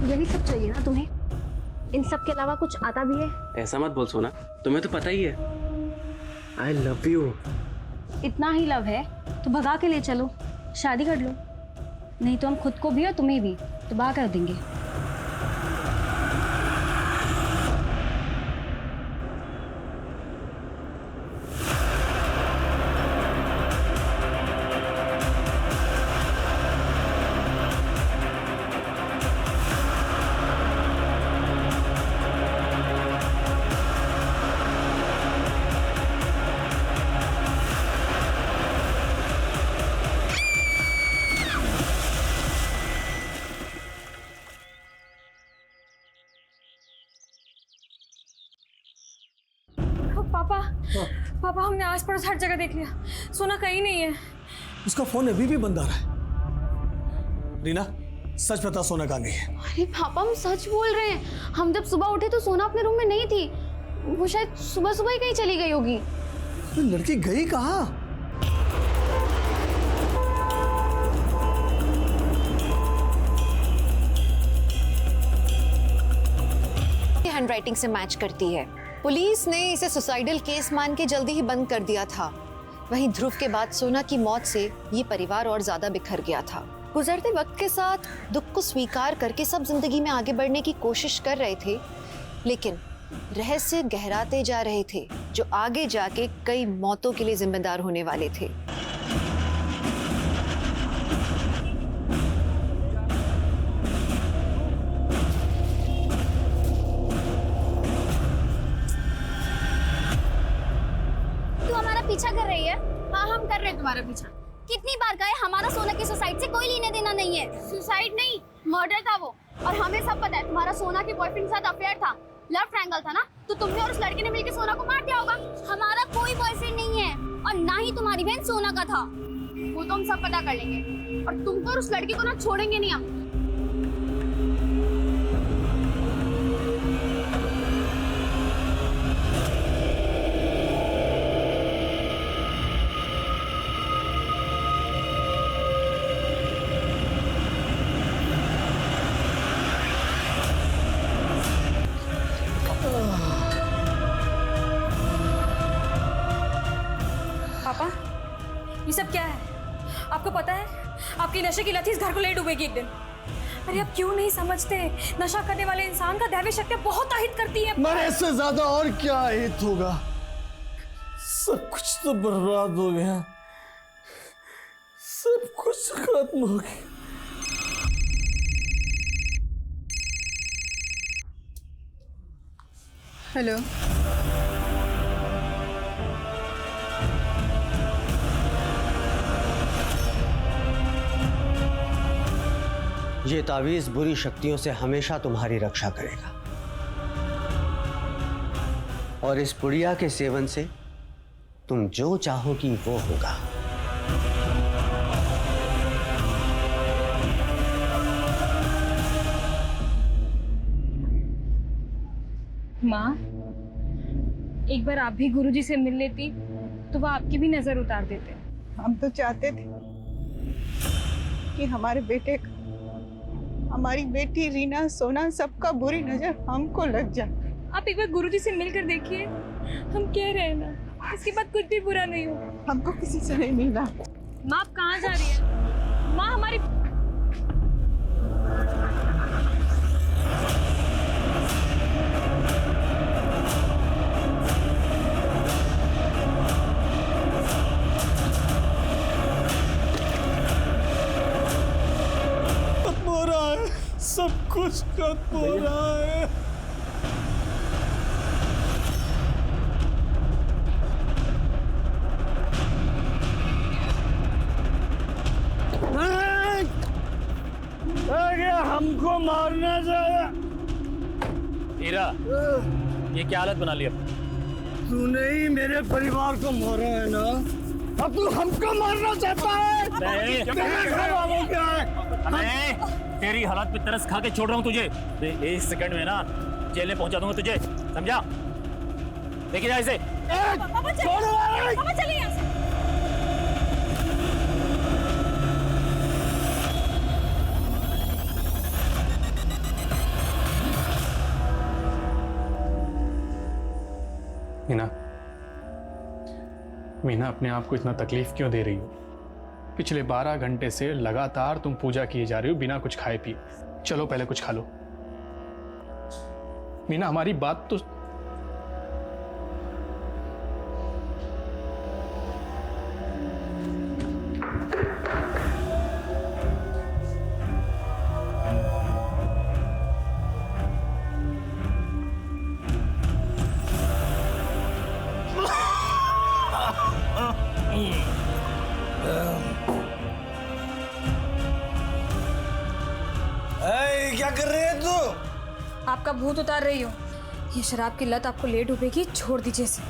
यही सब चाहिए ना तुम्हें? इन सब के अलावा कुछ आता भी है? ऐसा मत बोल सोना, तुम्हें तो पता ही है आई लव यू। इतना ही लव है तो भगा के ले चलो, शादी कर लो। नहीं तो हम खुद को भी और तुम्हें भी तबाह कर देंगे। पापा पापा हमने आस पड़ोस हर जगह देख लिया, सोना कहीं नहीं है। उसका फोन अभी भी बंद आ रहा है। रीना सच बता, सोना कहाँ गई है? अरे पापा हम सच बोल रहे हैं। हम जब सुबह उठे तो सोना अपने रूम में नहीं थी। वो शायद सुबह सुबह ही कहीं चली गई होगी। तो लड़की गई कहाँ? हैंडराइटिंग से मैच करती है। पुलिस ने इसे सुसाइडल केस मान के जल्दी ही बंद कर दिया था। वहीं ध्रुव के बाद सोना की मौत से ये परिवार और ज्यादा बिखर गया था। गुजरते वक्त के साथ दुख को स्वीकार करके सब जिंदगी में आगे बढ़ने की कोशिश कर रहे थे, लेकिन रहस्य गहराते जा रहे थे जो आगे जाके कई मौतों के लिए जिम्मेदार होने वाले थे। पीछा कर रही है? हाँ हम कर रहे हैं तुम्हारा पीछा। कितनी बार कहे हमारा सोना की सुसाइड से कोई लेने देना नहीं है। सुसाइड नहीं, मर्डर था वो। और हमें सब पता है तुम्हारा सोना के बॉयफ्रेंड के साथ अफेयर था, लव ट्रायंगल था ना। तो तुमने और उस लड़के ने मिलकर सोना को मार दिया होगा। हमारा कोई बॉयफ्रेंड नहीं है और ना ही तुम्हारी बहन सोना का था। वो तो हम सब पता कर लेंगे और तुमको और उस लड़के को ना छोड़ेंगे नहीं हम। पापा ये सब क्या है? आपको पता है आपकी नशे की लत इस घर को ले डूबेगी एक दिन। अरे आप क्यों नहीं समझते? नशा करने वाले इंसान का दैवी शक्ति बहुत अहित करती है। मरे से ज्यादा और क्या हित होगा? सब कुछ तो बर्बाद हो गया, सब कुछ खत्म हो गया। हेलो, ये तावीज़ बुरी शक्तियों से हमेशा तुम्हारी रक्षा करेगा और इस पुड़िया के सेवन से तुम जो चाहोगी वो होगा। माँ, एक बार आप भी गुरुजी से मिल लेती तो वो आपकी भी नजर उतार देते। हम तो चाहते थे कि हमारे बेटे, हमारी बेटी रीना, सोना, सबका बुरी नजर हमको लग जाए। आप एक बार गुरुजी से मिलकर देखिए, हम कह रहे हैं ना, इसके बाद कुछ भी बुरा नहीं हो। हमको किसी से नहीं मिलना। माँ आप कहाँ जा रही है? माँ हमारी सब कुछ खत्म हो रहा है। हमको मारना चाहिए। हीरा, ये क्या हालत बना ली अब? तूने ही मेरे परिवार को मारा है ना, अब तू हमको मारना चाहता है? नहीं, क्या है? नहीं, तेरी हालत पे तरस खा के छोड़ रहा हूँ तुझे। एक सेकंड में ना जेल में पहुंचा दूंगा तुझे, समझा? देखिए जा इसे। पापा चलिए यहाँ से। मीना, मीना अपने आप को इतना तकलीफ क्यों दे रही हो? पिछले 12 घंटे से लगातार तुम पूजा किए जा रही हो बिना कुछ खाए पिए। चलो पहले कुछ खा लो। मीना हमारी बात तो क्या कर रहे है तू? आपका भूत उतार रही हो। ये शराब की लत आपको ले डूबेगी, छोड़ दीजिए इसे।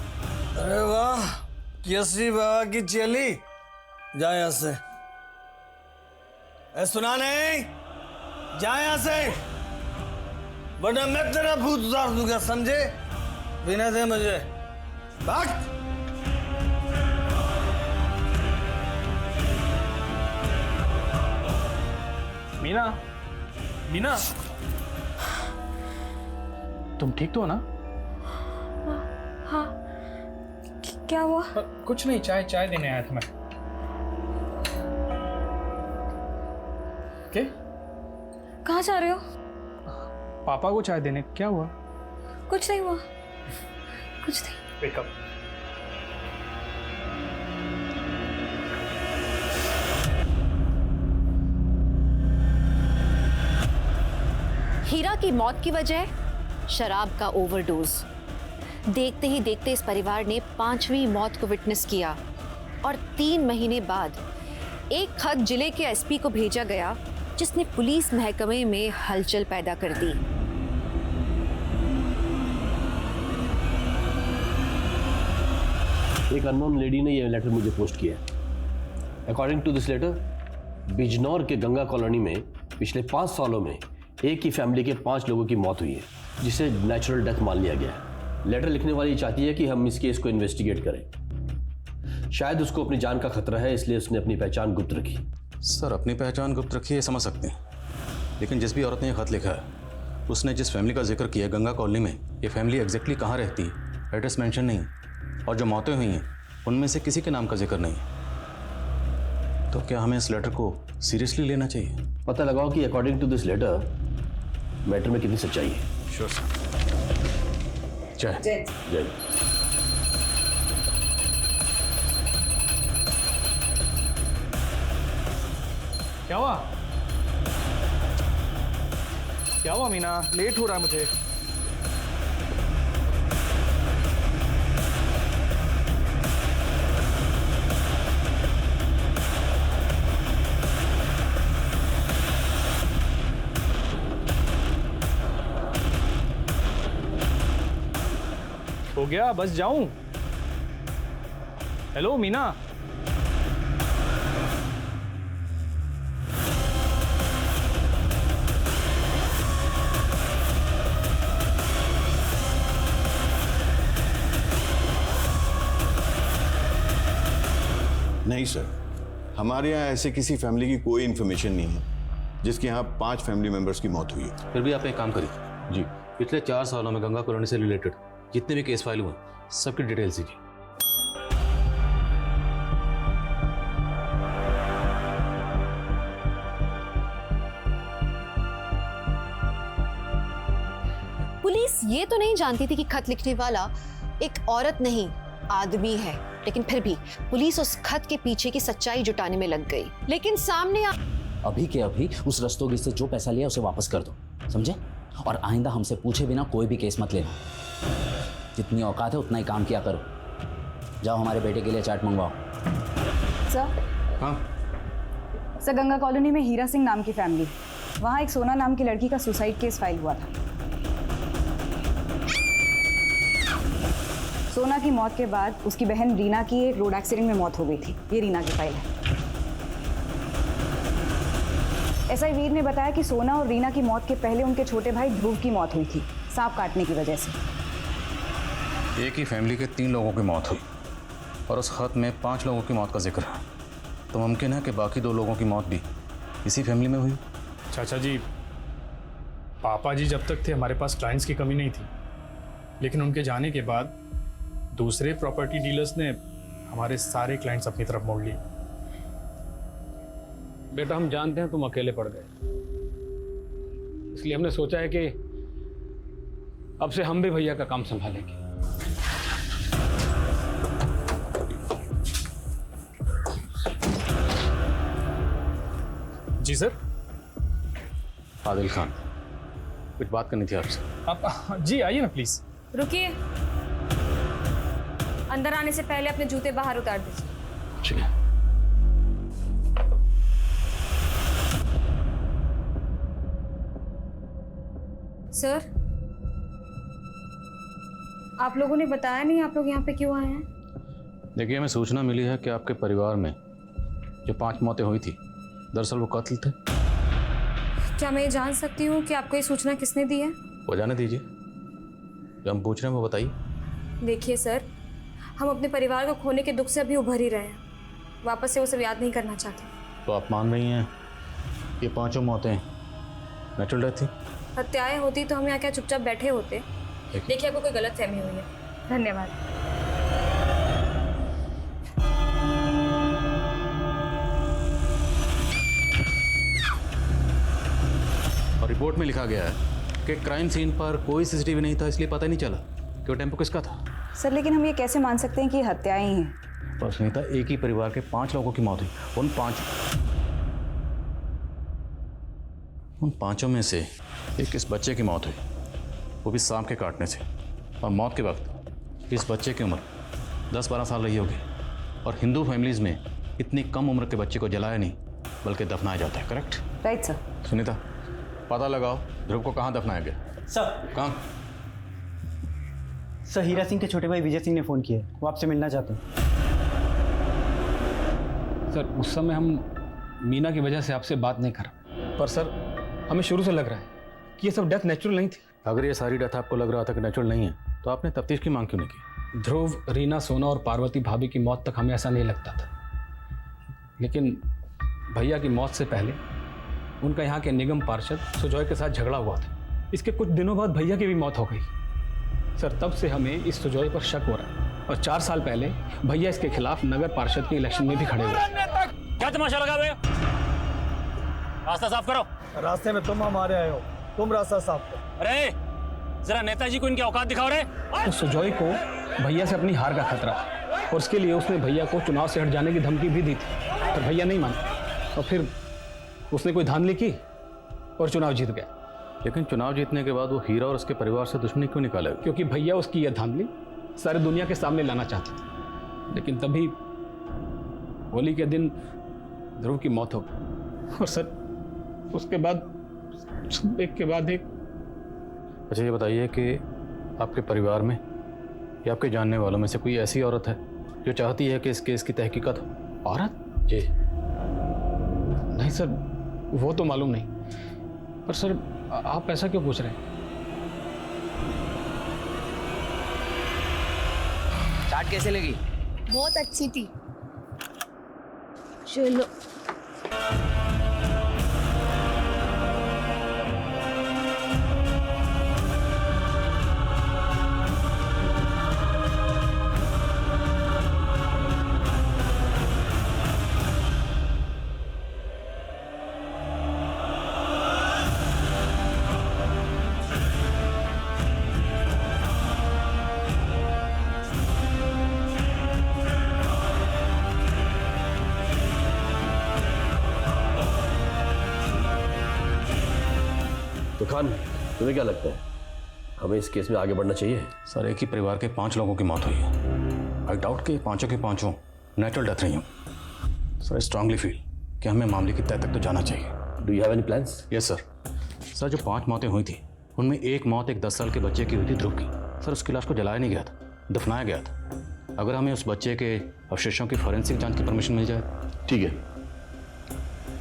अरे वाह, केसरी बाबा की चेली, जा यहाँ से। सुना नहीं, जा यहाँ से, वरना मैं तेरा भूत उतार दूंगा, समझे? बिना दे मुझे भाग। मीना, मीना, तुम ठीक तो हो ना? हाँ, क्या हुआ? कुछ नहीं, चाय देने आया था मैं। क्या? कहाँ जा रहे हो? पापा को चाय देने। क्या हुआ? कुछ नहीं हुआ, कुछ नहीं। Wake up. हीरा की मौत की वजह शराब का ओवरडोज। देखते ही देखते इस परिवार ने 5वीं मौत को विटनेस किया और 3 महीने बाद एक खत जिले के एसपी को भेजा गया जिसने पुलिस महकमे में हलचल पैदा कर दी। एक अननोन लेडी ने यह लेटर मुझे पोस्ट किया। According to this letter, Bijnor के गंगा कॉलोनी में पिछले 5 सालों में एक ही फैमिली के 5 लोगों की मौत हुई है, जिसे नेचुरल डेथ मान लिया गया है। लेटर लिखने वाली चाहती है कि हम इस केस को इन्वेस्टिगेट करें। शायद उसको अपनी जान का खतरा है, इसलिए उसने अपनी पहचान गुप्त रखी। सर, अपनी पहचान गुप्त रखी है समझ सकते हैं, लेकिन जिस भी औरत ने यह खत लिखा है उसने जिस फैमिली का जिक्र किया गंगा कॉलोनी में, ये फैमिली एग्जैक्टली कहाँ रहती है, एड्रेस मेंशन नहीं, और जो मौतें हुई हैं उनमें से किसी के नाम का जिक्र नहीं। तो क्या हमें इस लेटर को सीरियसली लेना चाहिए? पता लगाओ कि according to this letter matter में कितनी सच्चाई है। Sure sir. जय जय। क्या हुआ? क्या हुआ मीना? लेट हो रहा है मुझे। हो गया, बस जाऊं? हेलो मीना। नहीं सर, हमारे यहाँ ऐसे किसी फैमिली की कोई इन्फॉर्मेशन नहीं है जिसके यहाँ 5 फैमिली मेंबर्स की मौत हुई है। फिर भी आप एक काम करिए जी, पिछले 4 सालों में गंगा कॉलोनी से रिलेटेड जितने भी केस फाइल हुए सबकी डिटेल्स दीजिए। पुलिस ये तो नहीं जानती थी कि खत लिखने वाला एक औरत नहीं आदमी है, लेकिन फिर भी पुलिस उस खत के पीछे की सच्चाई जुटाने में लग गई। लेकिन सामने अभी के अभी उस रस्तोगी से जो पैसा लिया उसे वापस कर दो, समझे? और आइंदा हमसे पूछे बिना कोई भी केस मत लेना। जितनी औकात है उतना ही काम किया करो। जाओ हमारे बेटे के लिए चाट मंगवाओ। सर। हाँ सर, गंगा कॉलोनी में हीरा सिंह नाम की फैमिली, वहाँ एक सोना नाम की लड़की का सुसाइड केस फाइल हुआ था। सोना की मौत के बाद उसकी बहन रीना की एक रोड एक्सीडेंट में मौत हो गई थी। ये रीना की फाइल है। एसआई वीर ने बताया कि सोना और रीना की मौत के पहले उनके छोटे भाई ध्रुव की मौत हुई थी, सांप काटने की वजह से। एक ही फैमिली के 3 लोगों की मौत हुई और उस खत में 5 लोगों की मौत का जिक्र है, तो मुमकिन है कि बाकी 2 लोगों की मौत भी इसी फैमिली में हुई। चाचा जी, पापा जी जब तक थे हमारे पास क्लाइंट्स की कमी नहीं थी, लेकिन उनके जाने के बाद दूसरे प्रॉपर्टी डीलर्स ने हमारे सारे क्लाइंट्स अपनी तरफ मोड़ लिए। बेटा हम जानते हैं तुम अकेले पड़ गए, इसलिए हमने सोचा है कि अब से हम भी भैया का काम संभालेंगे। जी सर। आदिल खान, कुछ बात करनी थी आपसे। आप जी आइए ना प्लीज। रुकिए, अंदर आने से पहले अपने जूते बाहर उतार दीजिए। ठीक है। सर, आप लोगों ने बताया नहीं आप लोग यहाँ पे क्यों आए हैं? देखिए, हमें सूचना मिली है कि आपके परिवार में जो 5 मौतें हुई थी, दरअसल वो कत्ल थे। क्या मैं ये जान सकती हूँ कि आपको ये सूचना किसने दी है? वो जाने दीजिए, जो हम पूछ रहे हैं वो बताइए। देखिए सर, हम अपने परिवार को खोने के दुख से अभी उभर ही रहे हैं, वापस से वो सब याद नहीं करना चाहते। तो आप मान रही हैं ये 5 मौतें नेचुरल डेथ थी? हत्याएं होती तो हम यहाँ क्या चुपचाप बैठे होते? देखिए, आपको कोई गलतफहमी हुई है। धन्यवाद। और रिपोर्ट में लिखा गया है कि क्राइम सीन पर कोई सीसीटीवी नहीं था, इसलिए पता ही नहीं चला कि वो टेम्पो किसका था। सर लेकिन हम ये कैसे मान सकते हैं कि ये हत्याएं ही हैं? पर सुनीता, एक ही परिवार के 5 लोगों की मौत हुई। उन पांचों में से एक इस बच्चे की मौत हुई, वो भी सांप के काटने से। और मौत के वक्त इस बच्चे की उम्र 10-12 साल रही होगी। और हिंदू फैमिलीज में इतनी कम उम्र के बच्चे को जलाया नहीं बल्कि दफनाया जाता है। करेक्ट? Right sir. सुनीता, पता लगाओ ध्रुव को कहाँ दफनाया गया। सर कहाँ? सर, हीरा सिंह के छोटे भाई विजय सिंह ने फ़ोन किया है, वो आपसे मिलना चाहते हैं। सर उस समय हम मीना की वजह से आपसे बात नहीं कर, पर सर हमें शुरू से लग रहा है कि ये सब डेथ नेचुरल नहीं थी। अगर ये सारी डेथ आपको लग रहा था कि नेचुरल नहीं है तो आपने तफ्तीश की मांग क्यों नहीं की? ध्रुव, रीना, सोना और पार्वती भाभी की मौत तक हमें ऐसा नहीं लगता था, लेकिन भैया की मौत से पहले उनका यहाँ के निगम पार्षद सुजॉय के साथ झगड़ा हुआ था। इसके कुछ दिनों बाद भैया की भी मौत हो गई। सर तब से हमें इस सुजॉय पर शक हो रहा है, और 4 साल पहले भैया इसके खिलाफ नगर पार्षद के इलेक्शन में भी खड़े हुए। क्या तमाशा लगा हुए? रास्ता साफ करो। रास्ते में तुम हमारे आए हो, तुम रास्ता साफ करो। अरे जरा नेताजी को इनकी औकात दिखाओ रे। तो सुजॉय को भैया से अपनी हार का खतरा था, और उसके लिए उसने भैया को चुनाव से हट जाने की धमकी भी दी थी, पर भैया नहीं माना, और फिर उसने कोई धांधली की और चुनाव जीत गया। लेकिन चुनाव जीतने के बाद वो हीरा और उसके परिवार से दुश्मनी क्यों निकाले? क्योंकि भैया उसकी यह धांधली सारी दुनिया के सामने लाना चाहते थे। लेकिन तभी होली के दिन ध्रुव की मौत हो गई, और सर उसके बाद एक के बाद एक। अच्छा ये बताइए कि आपके परिवार में या आपके जानने वालों में से कोई ऐसी औरत है जो चाहती है कि इस केस की तहकीकात हो? औरत? जी नहीं सर, वो तो मालूम नहीं, पर सर आप ऐसा क्यों पूछ रहे हैं? चाट कैसे लगी? बहुत अच्छी थी। चलो तो खान, तुम्हें क्या लगता है हमें इस केस में आगे बढ़ना चाहिए? सर एक ही परिवार के 5 लोगों की मौत हुई है। आई डाउट कि पांचों के पांचों नेचुरल डेथ रही हूँ। सर आई स्ट्रांगली फील कि हमें मामले की तह तक तो जाना चाहिए। Do you have any plans? Yes sir. Sir जो 5 मौतें हुई थी उनमें एक मौत एक 10 साल के बच्चे की हुई थी, ध्रुव की। सर उसकी लाश को जलाया नहीं गया था, दफनाया गया था। अगर हमें उस बच्चे के अवशेषों की फॉरेंसिक जांच की परमिशन मिल जाए। ठीक है,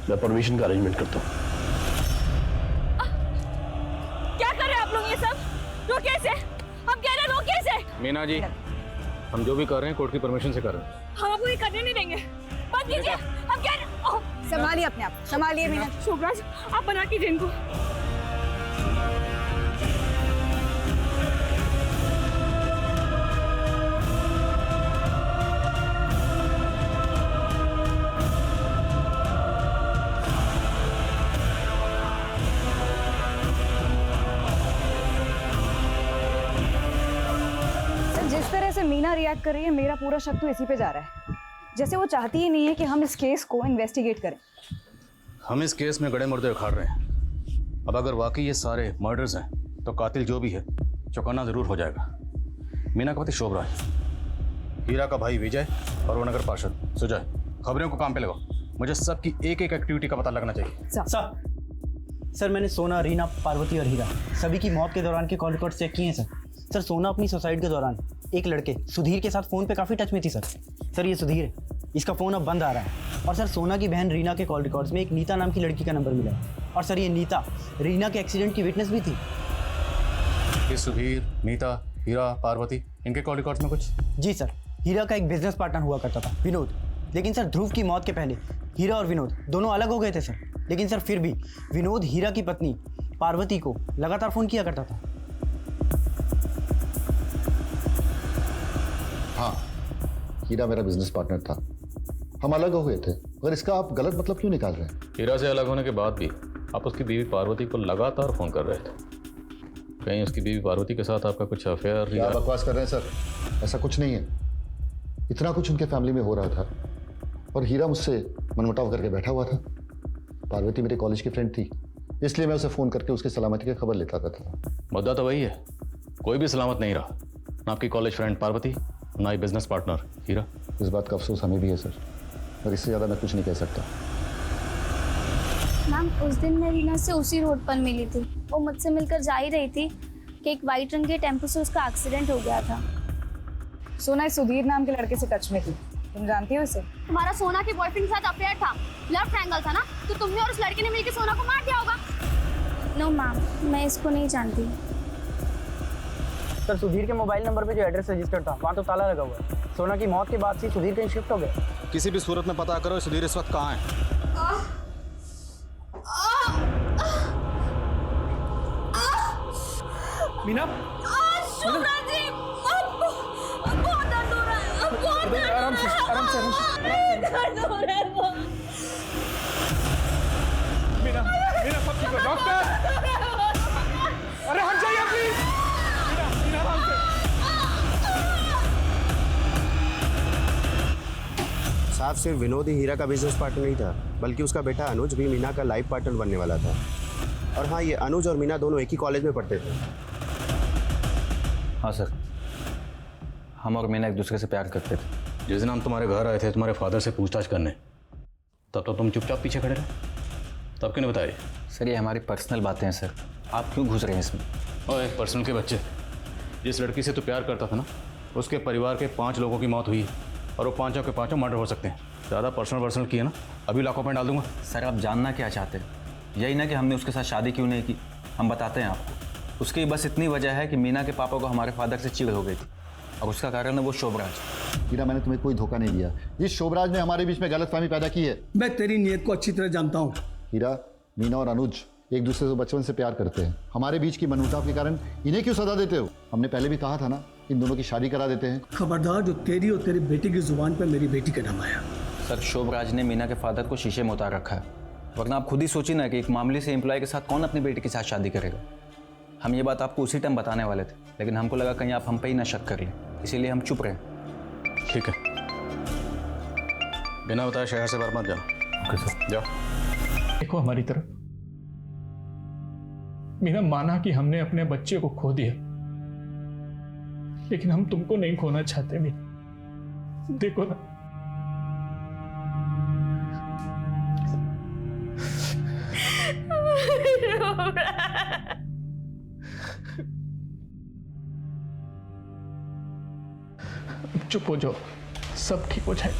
मैं परमिशन का अरेंजमेंट करता हूँ। क्या कर रहे हैं आप लोग ये सब? रोकिए इसे, हम कह रहे हैं रोकिए इसे। मीना जी, हम जो भी कर रहे हैं कोर्ट की परमिशन से कर रहे हैं। हम आपको ये करने नहीं देंगे, बंद कीजिए। हम कह रहे। संभालिए अपने आप, संभालिए मीना। शोभराज, आप बना कीजिए इनको। मीना रिएक्ट कर रही है, मेरा पूरा शक तो इसी पे जा रहा है। जैसे वो चाहती ही नहीं है कि हम इस केस को इन्वेस्टिगेट करें। हम इस केस में गड़े मुर्दे उखाड़ रहे हैं। अब अगर वाकई ये सारे मर्डर्स हैं तो कातिल जो भी है चौकन्ना जरूर हो जाएगा। मीना का पति शोभराज, हीरा का भाई विजय और वो नगर पार्षद सुजय। खबरों को काम पे लगाओ, मुझे सबकी एक एक एक्टिविटी का पता लगना चाहिए। सर मैंने सोना, रीना, पार्वती और हीरा सभी की मौत के दौरान के कॉल रिकॉर्ड चेक किए हैं सर। सर सोना अपनी सुसाइड के दौरान एक लड़के सुधीर के साथ फ़ोन पे काफ़ी टच में थी सर। सर ये सुधीर है, इसका फ़ोन अब बंद आ रहा है। और सर सोना की बहन रीना के कॉल रिकॉर्ड्स में एक नीता नाम की लड़की का नंबर मिला है। और सर ये नीता रीना के एक्सीडेंट की विटनेस भी थी। ये सुधीर, नीता, हीरा, पार्वती, इनके कॉल रिकॉर्ड्स में कुछ? जी सर, हीरा का एक बिजनेस पार्टनर हुआ करता था विनोद। लेकिन सर ध्रुव की मौत के पहले हीरा और विनोद दोनों अलग हो गए थे सर। लेकिन सर फिर भी विनोद हीरा की पत्नी पार्वती को लगातार फ़ोन किया करता था। हाँ, हीरा मेरा बिजनेस पार्टनर था, हम अलग हो गए थे। और इसका आप गलत मतलब क्यों निकाल रहे हैं? हीरा से अलग होने के बाद भी आप उसकी बीवी पार्वती को लगातार फ़ोन कर रहे थे। कहीं उसकी बीवी पार्वती के साथ आपका कुछ अफेयर? क्या बकवास कर रहे हैं सर? ऐसा कुछ नहीं है। इतना कुछ उनके फैमिली में हो रहा था और हीरा मुझसे मनमुटाव करके बैठा हुआ था। पार्वती मेरे कॉलेज की फ्रेंड थी, इसलिए मैं उसे फ़ोन करके उसकी सलामती की खबर लेता था। मुद्दा तो वही है, कोई भी सलामत नहीं रहा, ना आपकी कॉलेज फ्रेंड पार्वती, ना ही बिजनेस पार्टनर हीरा। इस बात का अफसोस हमें भी है सर, और इससे ज़्यादा मैं कुछ नहीं कह सकता। मैम उस दिन मैं रीना से उसी रोड पर मिली थी। वो मुझसे मिलकर जा ही रही थी कि एक वाइट रंग के टेम्पो से उसका एक्सीडेंट हो गया था। सोना इस सुधीर नाम के लड़के से टच में थी, तुम जानती हो उसे? तुम्हारा सोना के बॉयफ्रेंड के साथ अफेयर था, लव ट्रायंगल था ना, तो तुमने और उस लड़के ने मिलकर सोना को मार दिया होगा। नो मैम, मैं इसको नहीं जानती। सर सुधीर के मोबाइल नंबर पे जो एड्रेस रजिस्टर्ड था वहाँ तो ताला लगा हुआ है। सोना की मौत के बाद से सुधीर कहीं शिफ्ट हो गया। किसी भी सूरत में पता करो सुधीर इस वक्त कहाँ है। मीना, आराम से, आराम से, मीना, मीना सब ठीक हो? डॉक्टर, अरे हट जाइए प्लीज। मीना, मीना आराम से। साहब सिर्फ विनोद ही हीरा का बिजनेस पार्टनर नहीं था, बल्कि उसका बेटा अनुज भी मीना का लाइफ पार्टनर बनने वाला था। और हाँ, ये अनुज और मीना दोनों एक ही कॉलेज में पढ़ते थे। हाँ सर, हम और मीना एक दूसरे से प्यार करते थे। जिस दिन हम तुम्हारे घर आए थे तुम्हारे फादर से पूछताछ करने, तब तो तुम चुपचाप पीछे खड़े रहे, तब क्यों नहीं बताए? सर ये हमारी पर्सनल बातें हैं सर, आप क्यों घुस रहे हैं इसमें? ओए पर्सनल के बच्चे, जिस लड़की से तू प्यार करता था ना, उसके परिवार के 5 लोगों की मौत हुई है और वो 5 के 5 मर्डर हो सकते हैं। ज़्यादा पर्सनल किए ना, अभी लाखों में डाल दूंगा। सर आप जानना क्या चाहते हैं? यही ना कि हमने उसके साथ शादी क्यों नहीं की, हम बताते हैं आपको। उसकी बस इतनी वजह है कि मीना के पापा को हमारे फादर से चिढ़ हो गई थी, और उसका कारण है वो शोभराज। हीरा, मैंने तुम्हें कोई धोखा नहीं दिया। इस शोभराज ने हमारे बीच में गलतफहमी पैदा की है। मैं तेरी नीयत को अच्छी तरह जानता हूँ। हीरा, मीना और अनुज एक दूसरे से बचपन से प्यार करते हैं। हमारे बीच की मनमुटाव के कारण इन्हें क्यों सजा देते हो? हमने पहले भी कहा था ना, इन दोनों की शादी करा देते हैं। खबरदार जो तेरी और तेरी बेटी की जुबान पर मेरी बेटी का नाम आया। सर शोभराज ने मीना के फादर को शीशे में उतार रखा है, वरना आप खुद ही सोचिए ना कि एक मामूली से एम्प्लॉय के साथ कौन अपनी बेटी के साथ शादी करेगा। हम ये बात आपको उसी टाइम बताने वाले थे, लेकिन हमको लगा कहीं आप हम पे ही ना शक कर लें, इसीलिए हम चुप रहे। ठीक है, बिना बताए शहर से बाहर मत जाओ। Okay sir. जाओ। देखो हमारी तरफ, मीना माना कि हमने अपने बच्चे को खो दिया, लेकिन हम तुमको नहीं खोना चाहते मीना। देखो ना, चुप हो जाओ, सब ठीक हो जाए।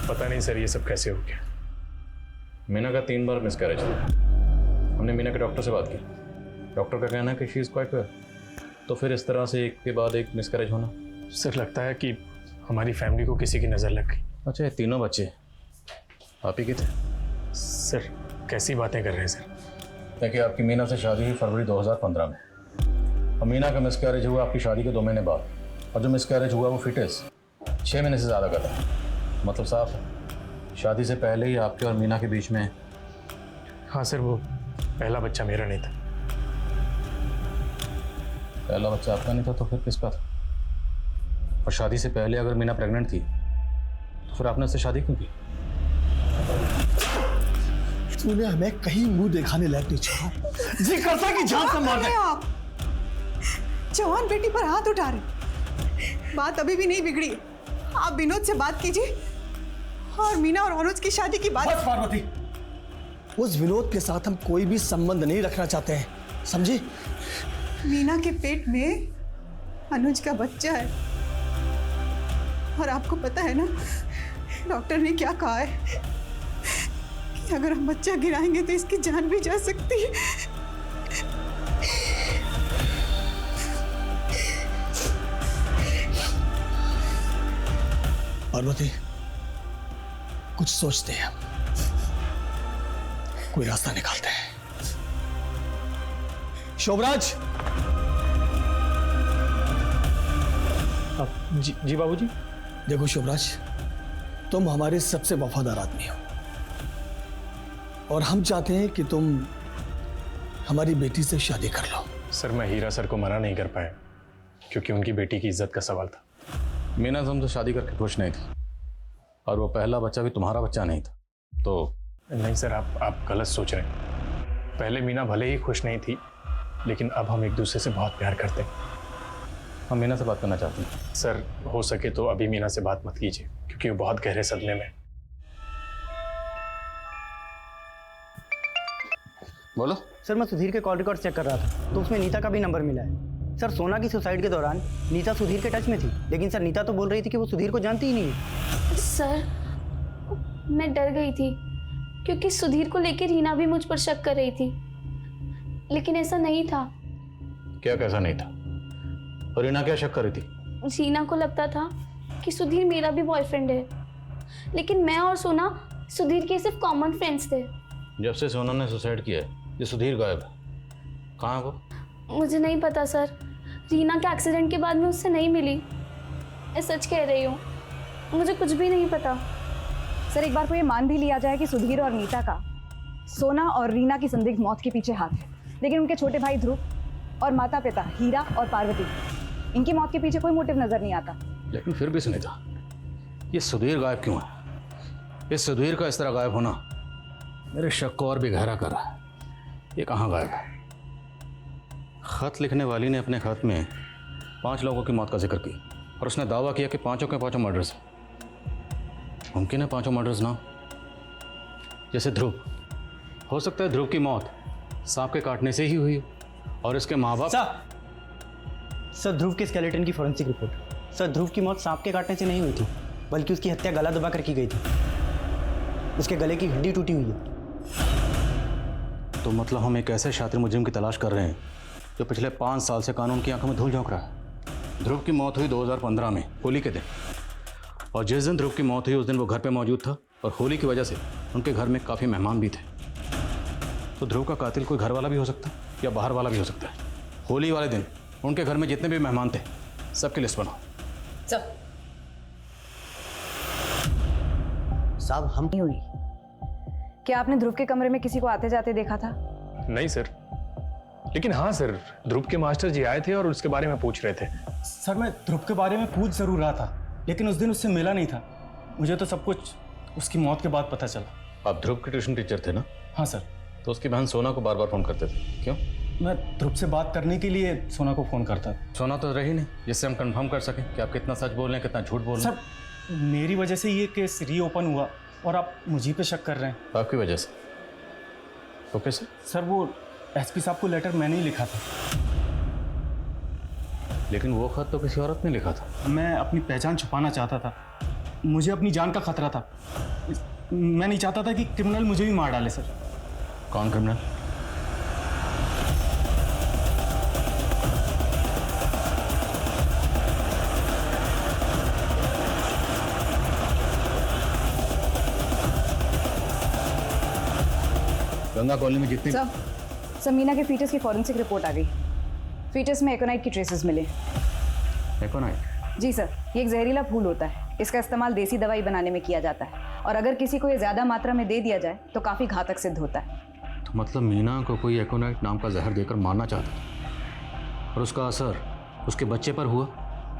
पता नहीं सर ये सब कैसे हो गया। मीना का 3 बार मिसकैरेज था। हमने मीना के डॉक्टर से बात की, डॉक्टर का कहना है कि शी इज़ क्वाइट वेल। तो फिर इस तरह से एक के बाद एक मिसकैरेज होना। सर लगता है कि हमारी फैमिली को किसी की नज़र लग गई। अच्छा, ये तीनों बच्चे आप ही के थे? सर कैसी बातें कर रहे हैं सर? देखिए, आपकी मीना से शादी हुई फरवरी 2015 में, और मीना का मिसकैरेज हुआ आपकी शादी के 2 महीने बाद, और जो मिसकैरेज हुआ वो फिटेस 6 महीने से ज़्यादा का था। मतलब साफ है शादी से पहले ही आपके और मीना के बीच में? हाँ सर, वो पहला बच्चा मेरा नहीं था। पहला बच्चा आपका नहीं था तो फिर किसका था? और शादी से पहले अगर मीना प्रेग्नेंट थी तो फिर आपने उससे शादी क्यों की? तूने हमें कहीं मुंह दिखाने लायक नहीं छोड़ा। जी करता कि जान से मार दे। आप जवान बेटी पर हाथ उठा रहे। बात अभी भी नहीं बिगड़ी। आप विनोद से बात कीजिए और मीना और अनुज की शादी की बात। बस पार्वती, उस विनोद के साथ हम कोई भी संबंध नहीं रखना चाहते हैं, समझी? मीना के पेट में अनुज का बच्चा है और आपको पता है ना डॉक्टर ने क्या कहा है कि अगर हम बच्चा गिराएंगे तो इसकी जान भी जा सकती है। पार्वती, कुछ सोचते हैं, कोई रास्ता निकालते हैं। शोभराज। जी बाबूजी। देखो शोभराज, तुम हमारे सबसे वफादार आदमी हो और हम चाहते हैं कि तुम हमारी बेटी से शादी कर लो। सर, मैं हीरा सर को मना नहीं कर पाया क्योंकि उनकी बेटी की इज्जत का सवाल था। मीना तुमसे शादी करके खुश नहीं थी और वो पहला बच्चा भी तुम्हारा बच्चा नहीं था तो? नहीं सर, आप गलत सोच रहे हैं। पहले मीना भले ही खुश नहीं थी लेकिन अब हम एक दूसरे से बहुत प्यार करते हैं। हम मीना से बात करना चाहते हैं। सर, हो सके तो अभी मीना से बात मत कीजिए क्योंकि वो बहुत गहरे सदमे में। बोलो। सर, मैं सुधीर के कॉल रिकॉर्ड चेक कर रहा था तो उसमें नीता का भी नंबर मिला है। सर, सोना की सुसाइड के दौरान नीता सुधीर के टच में थी, लेकिन सर नीता तो बोल रही थी कि वो सुधीर को जानती ही नहीं है। सर, मैं डर गई थी क्योंकि सुधीर को लेकर रीना भी मुझ पर शक कर रही थी, लेकिन ऐसा नहीं था। क्या कैसा नहीं था? और रीना क्या शक कर रही थी? रीना को लगता था कि सुधीर मेरा भी बॉयफ्रेंड है, लेकिन मैं और सोना सुधीर के सिर्फ कॉमन फ्रेंड्स थे। जब से सोना ने सुसाइड किया है ये सुधीर गायब है। कहाँ है वो? मुझे नहीं पता सर, रीना के एक्सीडेंट के बाद मैं उससे नहीं मिली। मैं सच कह रही हूँ, मुझे कुछ भी नहीं पता। सर, एक बार को ये मान भी लिया जाए कि सुधीर और नीता का सोना और रीना की संदिग्ध मौत के पीछे हाथ है, लेकिन उनके छोटे भाई ध्रुव और माता पिता हीरा और पार्वती, इनकी मौत के पीछे कोई मोटिव नजर नहीं आता। लेकिन फिर भी सुनीता, ये सुधीर गायब क्यों है? इस सुधीर का इस तरह गायब होना मेरे शक को और भी गहरा कर रहा है। ये कहाँ गायब है? खत लिखने वाली ने अपने खत में 5 लोगों की मौत का जिक्र की और उसने दावा किया कि पांचों के पांचों मर्डर्स हैं। मुमकिन है पांचों मर्डर्स ना, जैसे ध्रुव। हो सकता है ध्रुव की मौत सांप के काटने से ही हुई हो और इसके माँ बाप। सर, ध्रुव के स्केलेटन की फॉरेंसिक रिपोर्ट। सर, ध्रुव की मौत सांप के काटने से नहीं हुई थी, बल्कि उसकी हत्या गला दबा कर की गई थी। उसके गले की हड्डी टूटी हुई है। तो मतलब हम एक ऐसे शातिर मुजरिम की तलाश कर रहे हैं जो पिछले 5 साल से कानून की आंखों में धूल झोंक रहा है। ध्रुव की मौत हुई 2015 में होली के दिन, और जिस दिन ध्रुव की मौत हुई उस दिन वो घर पे मौजूद था और होली की वजह से उनके घर में काफ़ी मेहमान भी थे। तो ध्रुव का कातिल कोई घर वाला भी हो सकता है या बाहर वाला भी हो सकता है। होली वाले दिन उनके घर में जितने भी मेहमान थे सबकी लिस्ट बनाओ। साहब, हम नहीं हुई। क्या आपने ध्रुव के कमरे में किसी को आते जाते देखा था? नहीं सर, लेकिन हाँ सर, ध्रुव के मास्टर जी आए थे और उसके बारे में पूछ रहे थे। सर, मैं ध्रुव के बारे में पूछ जरूर रहा था, लेकिन उस दिन उससे मिला नहीं था। मुझे तो सब कुछ उसकी मौत के बाद पता चला। आप ध्रुव के ट्यूशन टीचर थे ना? हाँ सर। तो उसकी बहन सोना को बार बार फ़ोन करते थे, क्यों? मैं ध्रुव से बात करने के लिए सोना को फ़ोन करता था। सोना तो रही नहीं जिससे हम कंफर्म कर सकें कि आप कितना सच बोल रहे हैं कितना झूठ बोल रहे हैं। सर, मेरी वजह से ये केस रीओपन हुआ और आप मुझे पे शक कर रहे हैं। आपकी वजह से? तो कैसे? सर, वो एसपी साहब को लेटर मैंने ही लिखा था। लेकिन वो खत तो किसी औरत ने लिखा था। मैं अपनी पहचान छुपाना चाहता था, मुझे अपनी जान का खतरा था। मैं नहीं चाहता था कि क्रिमिनल मुझे भी मार डाले। सर, कौन क्रिमिनल? गंगा कॉलोनी में जितनी सर, मीना के फीटस की फॉरेंसिक रिपोर्ट आ गई। फीटस में एकोनाइट की ट्रेसेस मिले। एकोनाइट? जी सर, ये एक जहरीला फूल होता है। इसका इस्तेमाल देसी दवाई बनाने में किया जाता है और अगर किसी को ये ज़्यादा मात्रा में दे दिया जाए तो काफ़ी घातक सिद्ध होता है। तो मतलब मीना को कोई एकोनाइट नाम का जहर देकर मारना चाहता था और उसका असर उसके बच्चे पर हुआ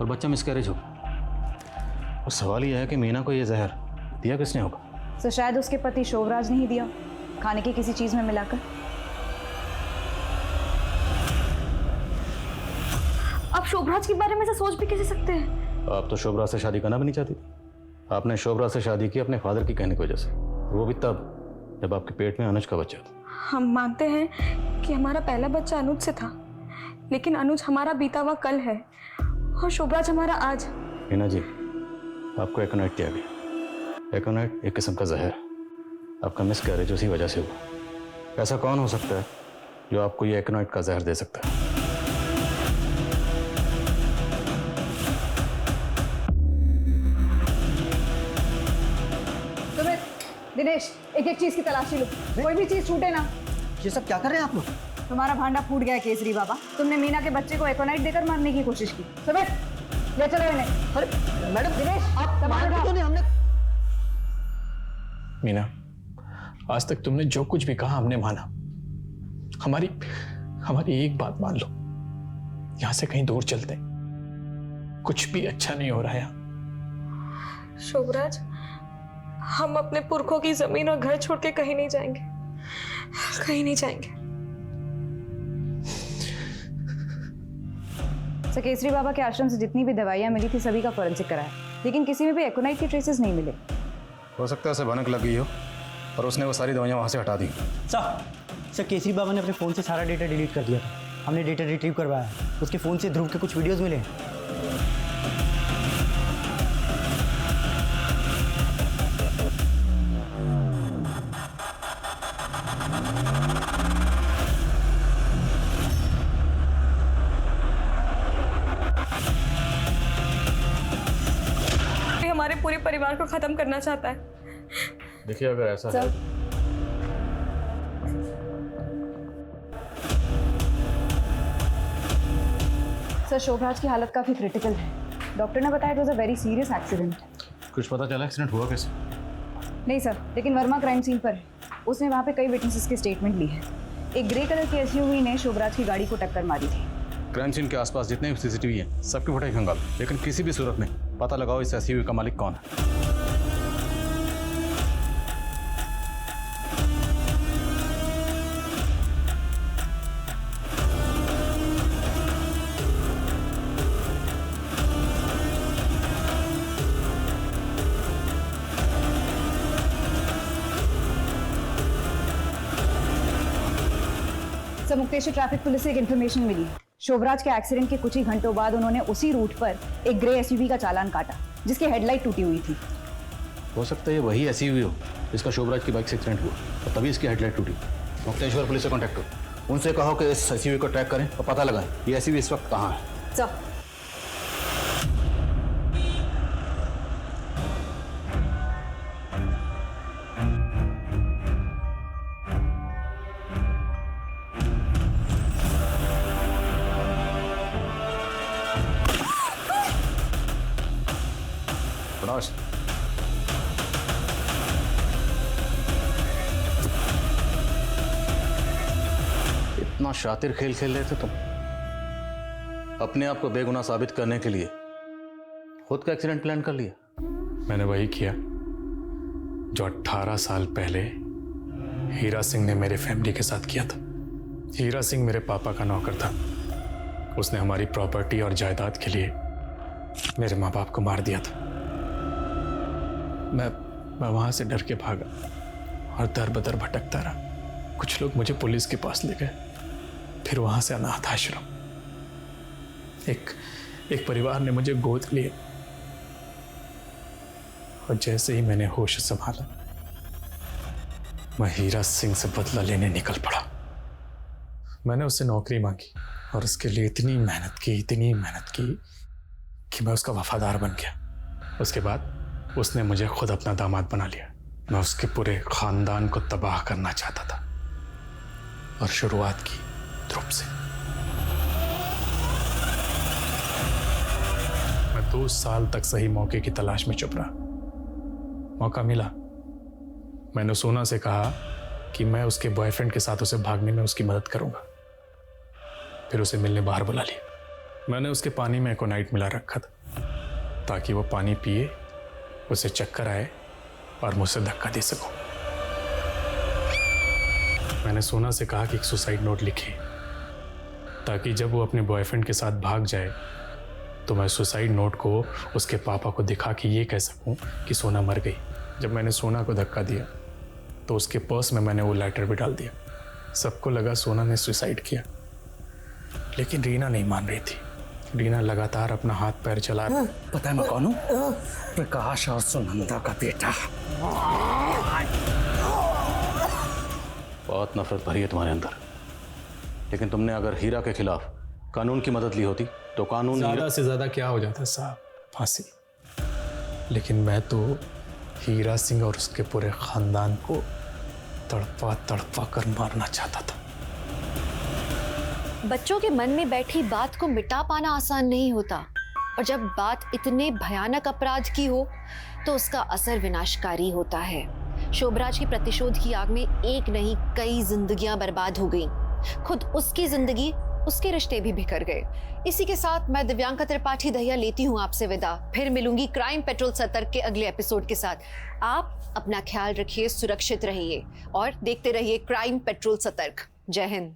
और बच्चा मिसकैरेज हो गया। और सवाल यह है कि मीना को यह जहर दिया किसने होगा? सर शायद उसके पति शोभराज ने ही दिया, खाने की किसी चीज़ में मिलाकर। आप शोभराज के बारे में से सोच भी कैसे सकते हैं? आप तो शोभराज से शादी करना भी नहीं चाहती थी। आपने शोभराज से शादी की अपने फादर की कहने की वजह से, वो भी तब जब आपके पेट में अनुज का बच्चा था। हम मानते हैं कि हमारा पहला बच्चा अनुज से था, लेकिन अनुज हमारा बीता हुआ कल है और शोभराज हमारा आज। मीना जी, आपको एकोनाइट दिया गया। एकोनाइट एक किस्म का जहर, आपका मिसकैरेज उसी वजह से हुआ। ऐसा कौन हो सकता है जो आपको ये एकोनाइट का जहर दे सकता है? दिनेश, एक एक चीज की तलाशी लो, कोई भी चीज छूटे ना। ये सब क्या कर रहे हैं आप लोग? तुम्हारा भांडा फूट गया है केसरी बाबा। तुमने मीना के बच्चे को एकोनाइट देकर मारने की कोशिश की। सुमित, ले चलो इन्हें। अरे मैडम, दिनेश, आप संभाल क्यों नहीं? हमने मीना, आज तक तुमने जो कुछ भी कहा हमने माना। हमारी एक बात मान लो, यहां से कहीं दूर चलते हैं। कुछ भी अच्छा नहीं हो रहा है यहाँ। शोभराज, हम अपने पुरखों की जमीन और घर छोड़ के कहीं नहीं जाएंगे, कहीं नहीं जाएंगे। सर केसरी बाबा के आश्रम से जितनी भी दवाइयाँ मिली थी सभी का फॉरेंसिक कराया, लेकिन किसी में भी एकोनाइट की ट्रेसेस नहीं मिले। हो सकता है उसे भनक लग गई हो और उसने वो सारी दवाइयाँ वहाँ से हटा दी। सर केसरी बाबा ने अपने फ़ोन से सारा डेटा डिलीट कर दिया था। हमने डेटा रिट्रीव करवाया। उसके फ़ोन से ध्रुव के कुछ वीडियोज़ मिले हैं। हमारे पूरे परिवार को खत्म करना चाहता है। देखिए, अगर ऐसा है सर, शोभराज की हालत काफ़ी क्रिटिकल है। डॉक्टर ने बताया it was a very serious accident. कुछ पता चला एक्सीडेंट हुआ कैसे? नहीं सर, लेकिन वर्मा क्राइम सीन पर है। उसने वहाँ पे कई विटनेसेस के स्टेटमेंट ली है। एक ग्रे कलर की एसयूवी ने शोभराज की गाड़ी को टक्कर मारी थी। क्राइम सीन के आसपास जितने भी सीसीटीवी हैं सबकी फुटेज खंगालो, लेकिन किसी भी सूरत में पता लगाओ इस एसयूवी का मालिक कौन है। सर, मुक्तेश्वर ट्रैफिक पुलिस से एक इन्फॉर्मेशन मिली। शोभराज के एक्सीडेंट के कुछ ही घंटों बाद उन्होंने उसी रूट पर एक ग्रे एसयूवी का चालान काटा जिसकी हेडलाइट टूटी हुई थी। हो सकता है ये वही एसयूवी हो जिसका शोभराज की बाइक से एक्सीडेंट हुआ और तभी इसकी हेडलाइट टूटी। मुक्तेश्वर पुलिस से कॉन्टैक्ट करो, उनसे कहो कि इस एसयूवी को ट्रैक करें और पता लगाएं ये एसयूवी इस वक्त कहाँ है। सर, इतना शातिर खेल खेल रहे थे तुम, अपने आप को बेगुनाह साबित करने के लिए खुद का एक्सीडेंट प्लान कर लिया। मैंने वही किया जो 18 साल पहले हीरा सिंह ने मेरे फैमिली के साथ किया था। हीरा सिंह मेरे पापा का नौकर था। उसने हमारी प्रॉपर्टी और जायदाद के लिए मेरे माँ बाप को मार दिया था। मैं वहां से डर के भागा और दर बदर भटकता रहा। कुछ लोग मुझे पुलिस के पास ले गए, फिर वहां से अनाथ आश्रम। एक परिवार ने मुझे गोद लिया और जैसे ही मैंने होश संभाला मैं हीरा सिंह से बदला लेने निकल पड़ा। मैंने उससे नौकरी मांगी और उसके लिए इतनी मेहनत की कि मैं उसका वफादार बन गया। उसके बाद उसने मुझे खुद अपना दामाद बना लिया। मैं उसके पूरे खानदान को तबाह करना चाहता था और शुरुआत की ध्रुव से। मैं 2 साल तक सही मौके की तलाश में चुप रहा। मौका मिला, मैंने सोना से कहा कि मैं उसके बॉयफ्रेंड के साथ उसे भागने में उसकी मदद करूंगा। फिर उसे मिलने बाहर बुला लिया। मैंने उसके पानी में एकोनाइट मिला रखा था ताकि वो पानी पिए, उसे चक्कर आए और मुझसे धक्का दे सकूं। मैंने सोना से कहा कि एक सुसाइड नोट लिखे ताकि जब वो अपने बॉयफ्रेंड के साथ भाग जाए तो मैं सुसाइड नोट को उसके पापा को दिखा के ये कह सकूं कि सोना मर गई। जब मैंने सोना को धक्का दिया तो उसके पर्स में मैंने वो लेटर भी डाल दिया। सबको लगा सोना ने सुसाइड किया, लेकिन रीना नहीं मान रही थी। रीना लगातार अपना हाथ पैर चला। पता है मैं कौन हूँ? प्रकाश और सुनंदा का बेटा। बहुत नफरत भरी है तुम्हारे अंदर, लेकिन तुमने अगर हीरा के खिलाफ कानून की मदद ली होती तो कानून ज्यादा से ज्यादा क्या हो जाता साहब, फांसी। लेकिन मैं तो हीरा सिंह और उसके पूरे खानदान को तड़पा तड़पा कर मारना चाहता था। बच्चों के मन में बैठी बात को मिटा पाना आसान नहीं होता, और जब बात इतने भयानक अपराध की हो तो उसका असर विनाशकारी होता है। शोभराज की प्रतिशोध की आग में एक नहीं कई जिंदगियां बर्बाद हो गईं। खुद उसकी जिंदगी, उसके रिश्ते भी बिखर गए। इसी के साथ मैं दिव्यांका त्रिपाठी दहिया लेती हूँ आपसे विदा। फिर मिलूंगी क्राइम पेट्रोल सतर्क के अगले एपिसोड के साथ। आप अपना ख्याल रखिए, सुरक्षित रहिए और देखते रहिए क्राइम पेट्रोल सतर्क। जय हिंद।